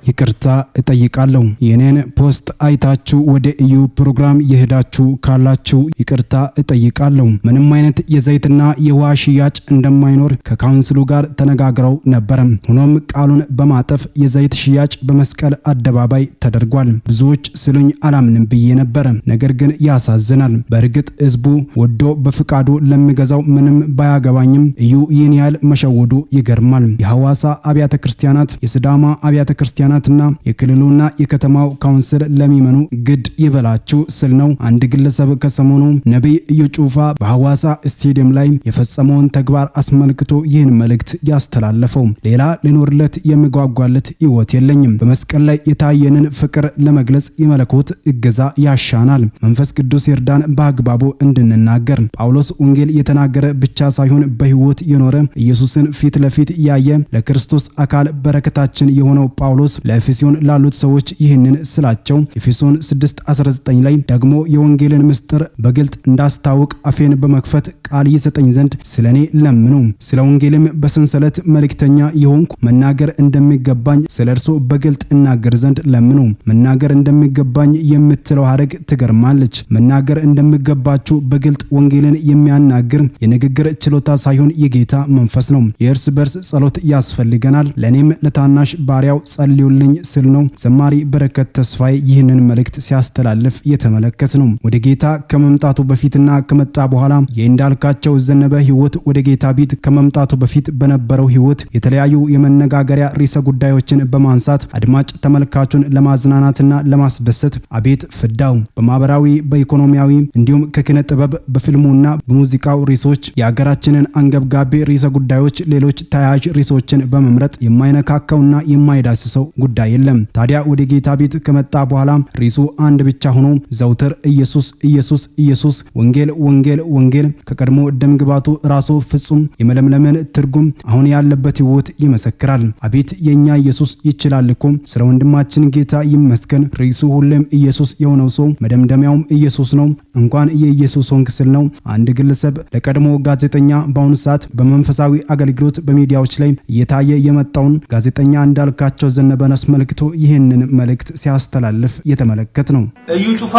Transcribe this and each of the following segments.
ይቅርታ እጠይቃለሁ። የኔን ፖስት አይታችሁ ወደ እዩ ፕሮግራም የሄዳችሁ ካላችሁ ይቅርታ እጠይቃለሁ። ምንም አይነት የዘይትና የውሃ ሽያጭ እንደማይኖር ከካውንስሉ ጋር ተነጋግረው ነበር። ሆኖም ቃሉን በማጠፍ የዘይት ሽያጭ በመስቀል አደባባይ ተደርጓል። ብዙዎች ስሉኝ አላምንም ብዬ ነበር። ነገር ግን ያሳዝናል። በእርግጥ ህዝቡ ወዶ በፍቃዱ ለሚገዛው ምንም ባያገባኝም እዩ ይህን ያህል መሸወዱ ይገርማል። የሐዋሳ አብያተ ክርስቲያናት፣ የሲዳማ አብያተ ክርስቲያናትና የክልሉና የከተማው ካውንስል ለሚመኑ ግድ ይበላችሁ ስል ነው አንድ ግለሰብ ከሰሞኑ ነብይ እዩ ጩፋ በሐዋሳ ስቴዲየም ላይ የፈጸመውን ተግባር አስመልክቶ ይህን መልእክት ያስተላለፈው። ሌላ ሊኖርለት የሚጓጓለት ህይወት የለኝም። በመስቀል ላይ የታየንን ፍቅር ለመግለጽ የመለኮት እገዛ ያሻናል። መንፈስ ቅዱስ ይርዳን በአግባቡ እንድንናገር። ጳውሎስ ወንጌል የተናገረ ብቻ ሳይሆን በህይወት የኖረ ኢየሱስን ፊት ለፊት ያየ ለክርስቶስ አካል በረከታችን የሆነው ጳውሎስ ለኤፌሶን ላሉት ሰዎች ይህንን ስላቸው ኤፌሶን 6:19 ላይ ደግሞ የወንጌልን ምስጢር በግልጥ እንዳስታውቅ አፌን በመክፈት ቃል ይሰጠኝ ዘንድ ስለኔ ለምኑ። ስለ ወንጌልም በሰንሰለት መልእክተኛ የሆንኩ መናገር እንደሚገባኝ ስለ እርሱ በግልጥ እናገር ዘንድ ለምኑ። መናገር እንደሚገባኝ የምትለው ሐረግ ትገርማለች። መናገር እንደሚገባችሁ በግልጥ ወንጌልን የሚያናግር የንግግር ችሎታ ሳይሆን የጌታ መንፈስ ነው። የእርስ በርስ ጸሎት ያስፈልገናል። ለኔም ለታናሽ ባሪያው ጸልዩልኝ ስል ነው ዘማሪ በረከት ተስፋዬ ይህንን መልእክት ሲያስተላልፍ የተመለከት ነው። ወደ ጌታ ከመምጣቱ በፊትና ከመጣ በኋላ የእንዳልካቸው ዘነበ ህይወት ወደ ጌታ ቤት ከመምጣቱ በፊት በነበረው ህይወት የተለያዩ የመነጋገሪያ ርዕሰ ጉዳዮችን በማንሳት አድማጭ ተመልካቹን ለማዝናናትና ለማስደሰት አቤት ፍዳው በማህበራዊ በኢኮኖሚያዊ እንዲሁም ከኪነ ጥበብ በፊልሙና በሙዚቃው ርዕሶች የሀገራችንን አንገብጋቢ ርዕሰ ጉዳዮች ሌሎች ተያያዥ ርዕሶችን በመምረጥ የማይነካካውና የማይዳስሰው ጉዳይ የለም። ታዲያ ወደ ጌታ ቤት ከመጣ በኋላ ርዕሱ አንድ ብቻ ሆኖ ዘውትር ኢየሱስ ኢየሱስ ኢየሱስ ወንጌል ወንጌል ወንጌል ከቀድሞ ደምግባቱ ራሱ ፍጹም የመለምለምን ትርጉም አሁን ያለበት ህይወት ይመሰክራል። አቤት የኛ ኢየሱስ ይችላል እኮ ስለ ወንድማችን ጌታ ይመስገን። ርዕሱ ሁሌም ኢየሱስ የሆነው ሰው መደምደሚያውም ኢየሱስ ነው። እንኳን የኢየሱስ ወንግ ስል ነው አንድ ግለሰብ ለቀድሞ ጋዜጠኛ በአሁኑ ሰዓት በመንፈሳዊ አገልግሎት በሚዲያዎች ላይ እየታየ የመጣውን ጋዜጠኛ እንዳልካቸው ዘነበን አስመልክቶ ይህንን መልእክት ሲያስተላልፍ የተመለከት ነው። እዩ ጩፋ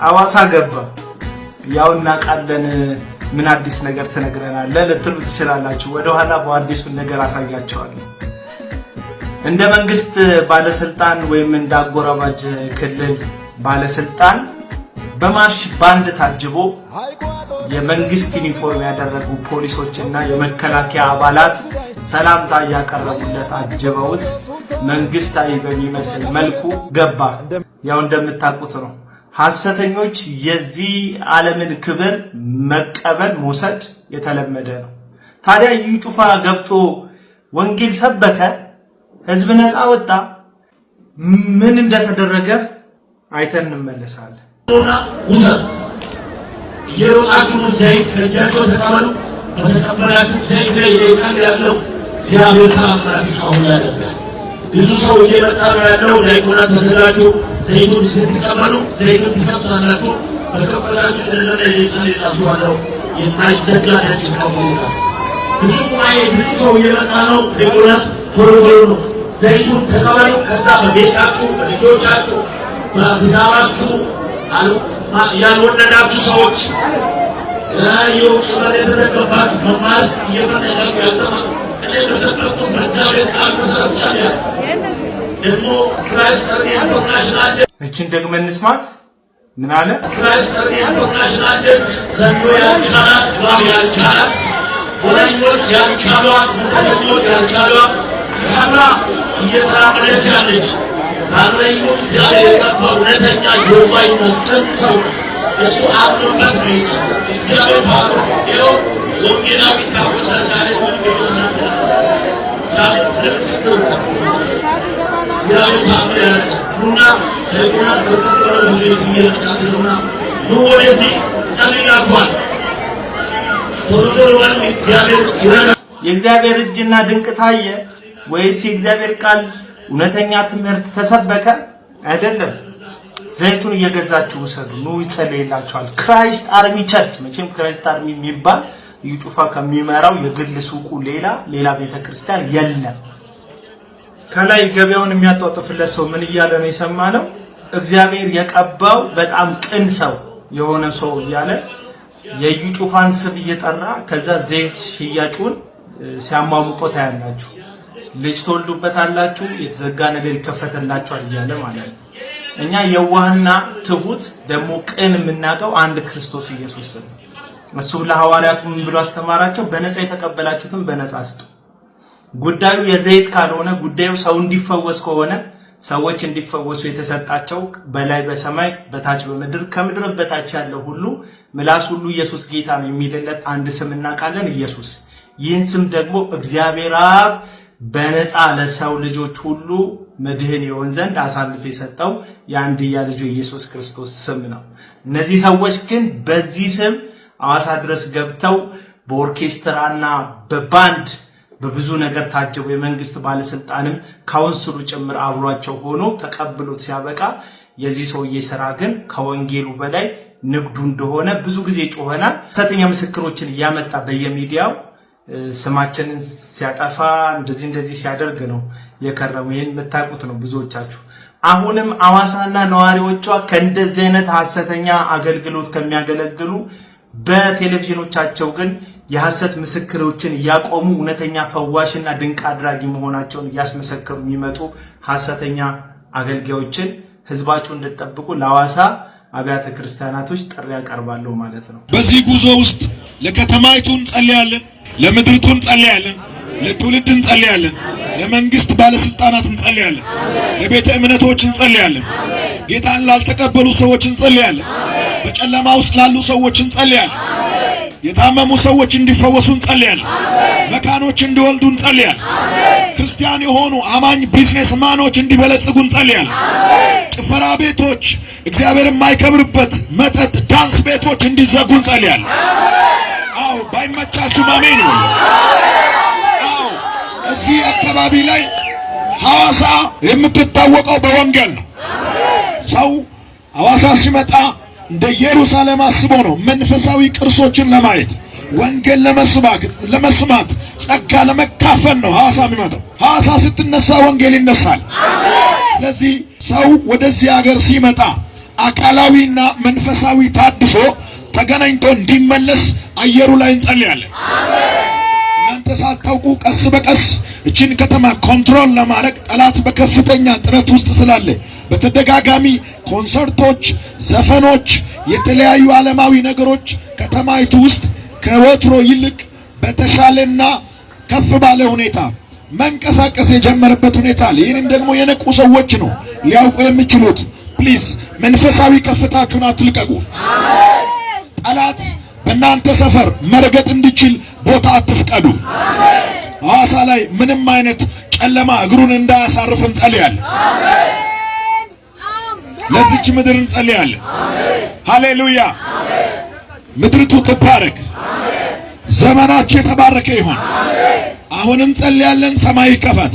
ሐዋሳ ገባ። ያው እናቃለን ምን አዲስ ነገር ተነግረናል ልትሉ ትችላላችሁ። ወደ ኋላ በአዲሱ ነገር አሳያችኋለሁ። እንደ መንግስት ባለስልጣን ወይም እንደ አጎራባች ክልል ባለስልጣን በማርሽ ባንድ ታጅቦ የመንግስት ዩኒፎርም ያደረጉ ፖሊሶችና የመከላከያ አባላት ሰላምታ ያቀረቡለት አጅበውት መንግስታዊ በሚመስል መልኩ ገባ። ያው እንደምታውቁት ነው ሐሰተኞች የዚህ ዓለምን ክብር መቀበል መውሰድ የተለመደ ነው። ታዲያ እዩ ጩፋ ገብቶ ወንጌል ሰበከ፣ ህዝብ ነፃ ወጣ። ምን እንደተደረገ አይተን እንመለሳለን። የሮጣችሁ ዘይት ከእጃቸው ተቀበሉ። በተቀበላችሁ ዘይት ላይ ያለው እግዚአብሔር ታምራት አሁን ያደርጋል። ብዙ ሰው እየመጣ ነው ያለው። ላይቆና ተዘጋጁ። ዘይቱን ስትቀበሉ ዘይቱን ትከፍታላችሁ። በከፈላችሁ እንደነ ይችላልላችኋለሁ የማይዘጋ ደጅ ከፈሉላችሁ። ብዙ ሰው እየመጣ ነው። ላይቆና ቶሎ ነው። ዘይቱን ተቀበሉ። ከዛ በቤታችሁ በልጆቻችሁ በትዳራችሁ ያልወለዳችሁ ሰዎች የውጭ የተዘገባችሁ መማር እየፈለጋችሁ ያልተማሩ እኔ በሰጠቱ በእግዚአብሔር ቃል መሰረት ሻለ ደግሞ ክራይስተር ኢንተርናሽናል እችን ደግመን እንስማት። ምን አለ? ክራይስተር ኢንተርናሽናል ዘንዶ ያልቻላት ዋው ያልቻላት ወራኞች ያልቻሏት ሙተኞች ያልቻሏት ሰብራ እየተራመደች ያለች ታረዩ እግዚአብሔር የቀባው እውነተኛ የማይነጠል ሰው እሱ አብሮበት ነው። እግዚአብሔር ባሮ ሲሆን ወንጌላዊ ታወታታለ ወንጌላዊ እግዚአብሔር ታምር ያደርጋል። ኑና ለቁና ተቆጠረ ዘይት እየተቃሰሉና ኑ ወደዚህ ጸልያችኋል። ወሮዶር እግዚአብሔር ይረዳ። የእግዚአብሔር እጅና ድንቅ ታየ ወይስ የእግዚአብሔር ቃል እውነተኛ ትምህርት ተሰበከ? አይደለም። ዘይቱን እየገዛችሁ ውሰዱ፣ ኑ ይጸልይላችኋል። ክራይስት አርሚ ቸርች፣ መቼም ክራይስት አርሚ የሚባል እዩ ጩፋ ከሚመራው የግል ሱቁ ሌላ ቤተክርስቲያን የለም። ከላይ ገበያውን የሚያጣጥፍለት ሰው ምን እያለ ነው የሰማነው? እግዚአብሔር የቀባው በጣም ቅን ሰው የሆነ ሰው እያለ የዩ ጩፋን ስም እየጠራ ከዛ ዘይት ሽያጩን ሲያሟሙቆ ታያላችሁ። ልጅ ተወልዱበታላችሁ፣ የተዘጋ ነገር ይከፈተላችኋል እያለ ማለት ነው። እኛ የዋህና ትሁት ደግሞ ቅን የምናውቀው አንድ ክርስቶስ ኢየሱስ ነው። እሱም ለሐዋርያቱ ምን ብሎ አስተማራቸው? በነፃ የተቀበላችሁትን በነፃ ስጡ። ጉዳዩ የዘይት ካልሆነ ጉዳዩ ሰው እንዲፈወስ ከሆነ ሰዎች እንዲፈወሱ የተሰጣቸው በላይ በሰማይ በታች በምድር ከምድር በታች ያለው ሁሉ ምላስ ሁሉ ኢየሱስ ጌታ ነው የሚልለት አንድ ስም እናውቃለን፣ ኢየሱስ። ይህን ስም ደግሞ እግዚአብሔር አብ በነፃ ለሰው ልጆች ሁሉ መድህን ይሆን ዘንድ አሳልፎ የሰጠው የአንድያ ልጁ ኢየሱስ ክርስቶስ ስም ነው። እነዚህ ሰዎች ግን በዚህ ስም ሐዋሳ ድረስ ገብተው በኦርኬስትራና በባንድ በብዙ ነገር ታጀበው የመንግስት ባለስልጣንም ካውንስሉ ጭምር አብሯቸው ሆኖ ተቀብሎት ሲያበቃ የዚህ ሰውዬ ስራ ግን ከወንጌሉ በላይ ንግዱ እንደሆነ ብዙ ጊዜ ጮኸናል። ሐሰተኛ ምስክሮችን እያመጣ በየሚዲያው ስማችንን ሲያጠፋ እንደዚህ ሲያደርግ ነው የከረመው። ይሄን የምታውቁት ነው ብዙዎቻችሁ። አሁንም ሐዋሳና ነዋሪዎቿ ከእንደዚህ አይነት ሐሰተኛ አገልግሎት ከሚያገለግሉ በቴሌቪዥኖቻቸው ግን የሐሰት ምስክሮችን ያቆሙ እውነተኛ ፈዋሽና ድንቅ አድራጊ መሆናቸውን ያስመሰከሩ የሚመጡ ሐሰተኛ አገልጋዮችን ህዝባችሁ እንድትጠብቁ ለሐዋሳ አብያተ ክርስቲያናቶች ጥሪ ያቀርባለሁ ማለት ነው። በዚህ ጉዞ ውስጥ ለከተማይቱ እንጸልያለን፣ ለምድሪቱ እንጸልያለን፣ ለትውልድ እንጸልያለን፣ ለመንግስት ባለስልጣናት እንጸልያለን፣ ለቤተ እምነቶች እንጸልያለን፣ ጌታን ላልተቀበሉ ሰዎች እንጸልያለን፣ በጨለማ ውስጥ ላሉ ሰዎች እንጸልያለን፣ የታመሙ ሰዎች እንዲፈወሱ እንጸልያለን፣ መካኖች እንዲወልዱ እንጸልያለን፣ ክርስቲያን የሆኑ አማኝ ቢዝነስማኖች እንዲበለጽጉ እንጸልያለን፣ ጭፈራ ቤቶች፣ እግዚአብሔር የማይከብርበት መጠጥ ዳንስ ቤቶች እንዲዘጉ እንጸልያለን። አዎ ባይመቻችሁ አሜን። አዎ እዚህ አካባቢ ላይ ሐዋሳ የምትታወቀው በወንጌል ነው። ሰው ሐዋሳ ሲመጣ እንደ ኢየሩሳሌም አስቦ ነው መንፈሳዊ ቅርሶችን ለማየት ወንጌል ለመስማት ጸጋ ለመካፈል ነው ሐዋሳ የሚመጣው። ሐዋሳ ስትነሳ ወንጌል ይነሳል። ስለዚህ ሰው ወደዚህ ሀገር ሲመጣ አካላዊና መንፈሳዊ ታድሶ ተገናኝቶ እንዲመለስ አየሩ ላይ እንጸልያለን። እናንተ ሳታውቁ ቀስ በቀስ እችን ከተማ ኮንትሮል ለማድረግ ጠላት በከፍተኛ ጥረት ውስጥ ስላለ በተደጋጋሚ ኮንሰርቶች፣ ዘፈኖች፣ የተለያዩ ዓለማዊ ነገሮች ከተማይቱ ውስጥ ከወትሮ ይልቅ በተሻለና ከፍ ባለ ሁኔታ መንቀሳቀስ የጀመረበት ሁኔታ አለ። ይህንን ደግሞ የነቁ ሰዎች ነው ሊያውቁ የሚችሉት። ፕሊዝ መንፈሳዊ ከፍታችሁን አትልቀቁ። ጠላት በእናንተ ሰፈር መርገጥ እንዲችል ቦታ አትፍቀዱ። ሐዋሳ ላይ ምንም አይነት ጨለማ እግሩን እንዳያሳርፍ እንጸልያለን። ለዚች ምድር እንጸልያለን። ሃሌሉያ። ምድርቱ ትባረክ፣ ዘመናችሁ የተባረከ ይሁን። አሁንም እንጸልያለን፣ ሰማይ ይከፈት።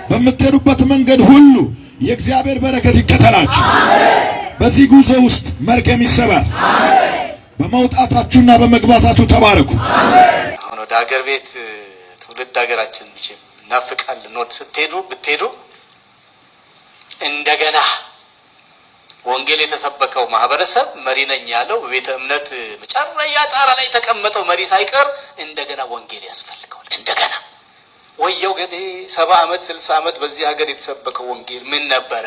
በምትሄዱበት መንገድ ሁሉ የእግዚአብሔር በረከት ይከተላችሁ። በዚህ ጉዞ ውስጥ መርገም ይሰበር። በመውጣታችሁና በመግባታችሁ ተባረኩ። አሁን ወደ ሀገር ቤት ትውልድ ሀገራችን ምንም እናፍቃለን። ወደ ብትሄዱ እንደገና ወንጌል የተሰበከው ማህበረሰብ መሪ ነኝ ያለው በቤተ እምነት መጨረሻ ጣራ ላይ ተቀመጠው መሪ ሳይቀር እንደገና ወንጌል ያስፈልገዋል። እንደገና ወየው ገዴ 70 ዓመት 60 ዓመት በዚህ ሀገር የተሰበከው ወንጌል ምን ነበረ?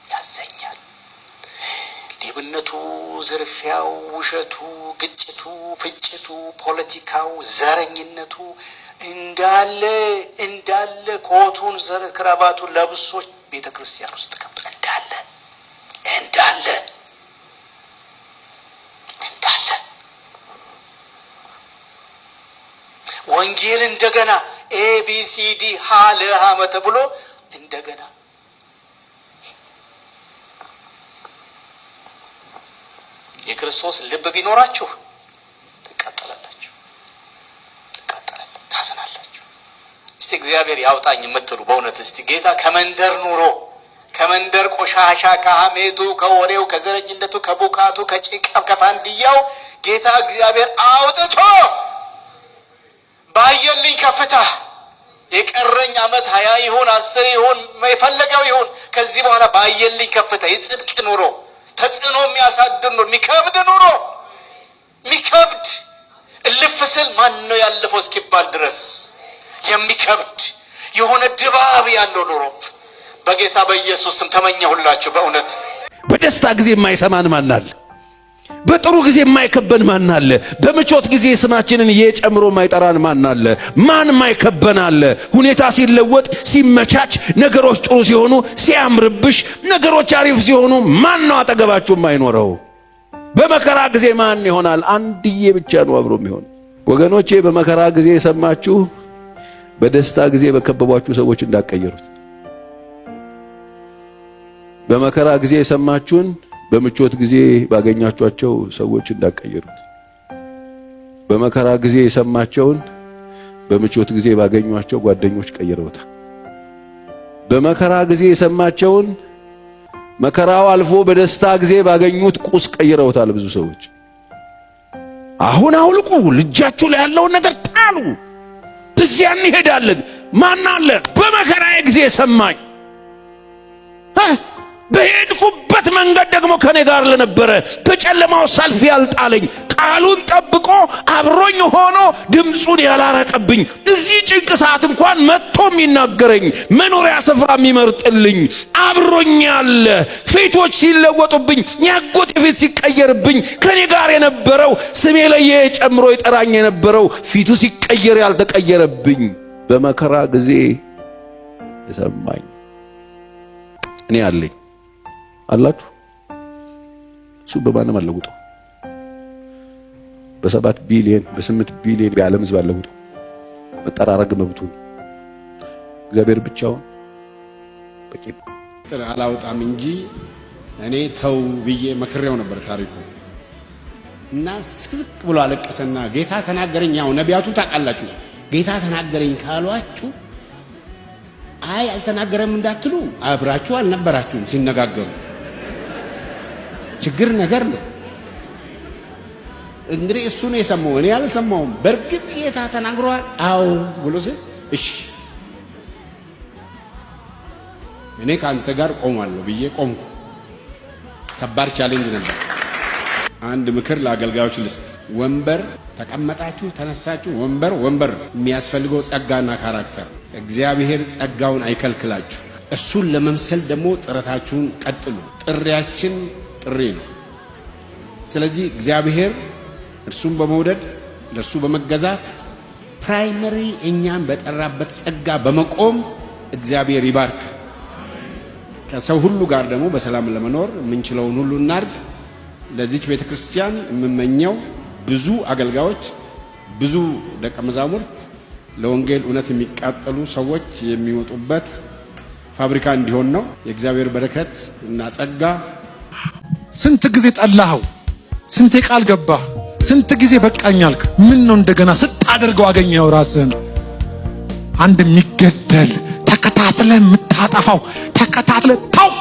ያሰኛል። ሌብነቱ፣ ዝርፊያው፣ ውሸቱ፣ ግጭቱ፣ ፍጭቱ፣ ፖለቲካው፣ ዘረኝነቱ እንዳለ ኮቱን ክራባቱን ለብሶች ቤተክርስቲያን ውስጥ ተቀምጦ እንዳለ ወንጌል እንደገና ABCD ሀለ ሀመ ተብሎ እንደገና የክርስቶስ ልብ ቢኖራችሁ ትቃጠላላችሁ፣ ታዝናላችሁ። እስቲ እግዚአብሔር ያውጣኝ የምትሉ በእውነት እስቲ ጌታ ከመንደር ኑሮ ከመንደር ቆሻሻ ከሐሜቱ ከወሬው ከዘረኝነቱ ከቡካቱ ከጭቃው ከፋንድያው ጌታ እግዚአብሔር አውጥቶ ባየልኝ ከፍታ የቀረኝ ዓመት 20 ይሁን 10 ይሁን የፈለገው ይሁን ከዚህ በኋላ ባየልኝ ከፍታ የጽድቅ ኑሮ ተጽዕኖ የሚያሳድር ነው የሚከብድ ኑሮ የሚከብድ እልፍስል ማን ነው ያለፈው እስኪባል ድረስ የሚከብድ የሆነ ድባብ ያለው ኑሮ በጌታ በኢየሱስ ስም ተመኘሁላችሁ። በእውነት በደስታ ጊዜ የማይሰማን ማን አለ? በጥሩ ጊዜ የማይከበን ማን አለ? በምቾት ጊዜ ስማችንን እየጨምሮ የማይጠራን ማን አለ? ማን የማይከበን አለ? ሁኔታ ሲለወጥ ሲመቻች፣ ነገሮች ጥሩ ሲሆኑ ሲያምርብሽ፣ ነገሮች አሪፍ ሲሆኑ ማን ነው አጠገባችሁ የማይኖረው? በመከራ ጊዜ ማን ይሆናል? አንድዬ ብቻ ነው አብሮ የሚሆን። ወገኖቼ በመከራ ጊዜ የሰማችሁ በደስታ ጊዜ በከበቧችሁ ሰዎች እንዳቀየሩት። በመከራ ጊዜ የሰማችሁን በምቾት ጊዜ ባገኛችኋቸው ሰዎች እንዳቀየሩት። በመከራ ጊዜ የሰማቸውን በምቾት ጊዜ ባገኟቸው ጓደኞች ቀይረውታል። በመከራ ጊዜ የሰማቸውን መከራው አልፎ በደስታ ጊዜ ባገኙት ቁስ ቀይረውታል ብዙ ሰዎች። አሁን አውልቁ፣ ልጃችሁ ላይ ያለውን ነገር ጣሉ፣ በዚያ እንሄዳለን። ማን አለ በመከራዬ ጊዜ ሰማኝ? በሄድኩበት መንገድ ደግሞ ከኔ ጋር ለነበረ በጨለማው ሰልፍ ያልጣለኝ ቃሉን ጠብቆ አብሮኝ ሆኖ ድምጹን ያላረቀብኝ እዚህ ጭንቅ ሰዓት እንኳን መጥቶ የሚናገረኝ መኖሪያ ስፍራ የሚመርጥልኝ አብሮኝ ያለ ፊቶች ሲለወጡብኝ ያጎት ፊት ሲቀየርብኝ ከኔ ጋር የነበረው ስሜ ላይ ጨምሮ ይጠራኝ የነበረው ፊቱ ሲቀየር ያልተቀየረብኝ በመከራ ጊዜ የሰማኝ እኔ አለኝ አላችሁ። እሱ በማንም አለውጠው። በ7 ቢሊዮን በ8 ቢሊዮን የዓለም ሕዝብ አለውጠው። መጠራረግ መብቱ እግዚአብሔር ብቻውን በቂ አላውጣም እንጂ እኔ ተው ብዬ መክሬው ነበር ታሪኩ እና ስቅስቅ ብሎ አለቀሰና ጌታ ተናገረኝ። ያው ነቢያቱ ታውቃላችሁ ጌታ ተናገረኝ ካሏችሁ አይ አልተናገረም እንዳትሉ አብራችሁ አልነበራችሁም ሲነጋገሩ ችግር ነገር ነው። እንግዲህ እሱ ነው የሰማው፣ እኔ አልሰማውም። በርግጥ ጌታ ተናግሯል አው ብሎ ሲል እሺ እኔ ካንተ ጋር ቆማለሁ ብዬ ቆምኩ። ከባድ ቻሌንጅ ነበር። አንድ ምክር ለአገልጋዮች ልስጥ። ወንበር ተቀመጣችሁ ተነሳችሁ ወንበር የሚያስፈልገው ጸጋና ካራክተር። እግዚአብሔር ጸጋውን አይከልክላችሁ። እሱን ለመምሰል ደግሞ ጥረታችሁን ቀጥሉ። ጥሪያችን ጥሪ ነው። ስለዚህ እግዚአብሔር እርሱን በመውደድ ለእርሱ በመገዛት ፕራይመሪ እኛን በጠራበት ጸጋ በመቆም እግዚአብሔር ይባርክ። ከሰው ሁሉ ጋር ደግሞ በሰላም ለመኖር የምንችለውን ሁሉ እናድርግ። ለዚች ቤተክርስቲያን የምመኘው ብዙ አገልጋዮች፣ ብዙ ደቀ መዛሙርት፣ ለወንጌል እውነት የሚቃጠሉ ሰዎች የሚወጡበት ፋብሪካ እንዲሆን ነው። የእግዚአብሔር በረከት እና ጸጋ። ስንት ጊዜ ጠላኸው? ስንት ቃል ገባህ? ስንት ጊዜ በቃኛልክ? ምን ነው እንደገና ስታደርገው አገኘው ራስህን? አንድ የሚገደል ተከታትለ የምታጠፋው ተከታትለ ታው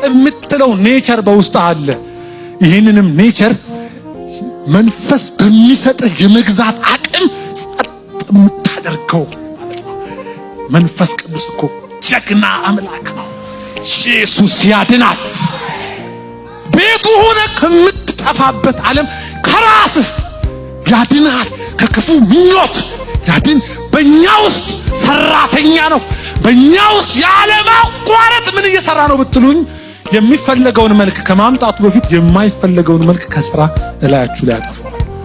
የምትለው ኔቸር በውስጥ አለ። ይህንንም ኔቸር መንፈስ በሚሰጥህ የመግዛት አቅም ጸጥ የምታደርገው ማለት ነው። መንፈስ ቅዱስ እኮ ጀግና አምላክ ነው። ኢየሱስ ያድናል። ቤቱ ሆነ ከምትጠፋበት ዓለም ከራስህ ያድናል። ከክፉ ምኞት ያድን። በእኛ ውስጥ ሰራተኛ ነው። በእኛ ውስጥ ያለ ማቋረጥ ምን እየሰራ ነው ብትሉኝ የሚፈለገውን መልክ ከማምጣቱ በፊት የማይፈለገውን መልክ ከስራ እላያችሁ ላይ ያጠፋዋል።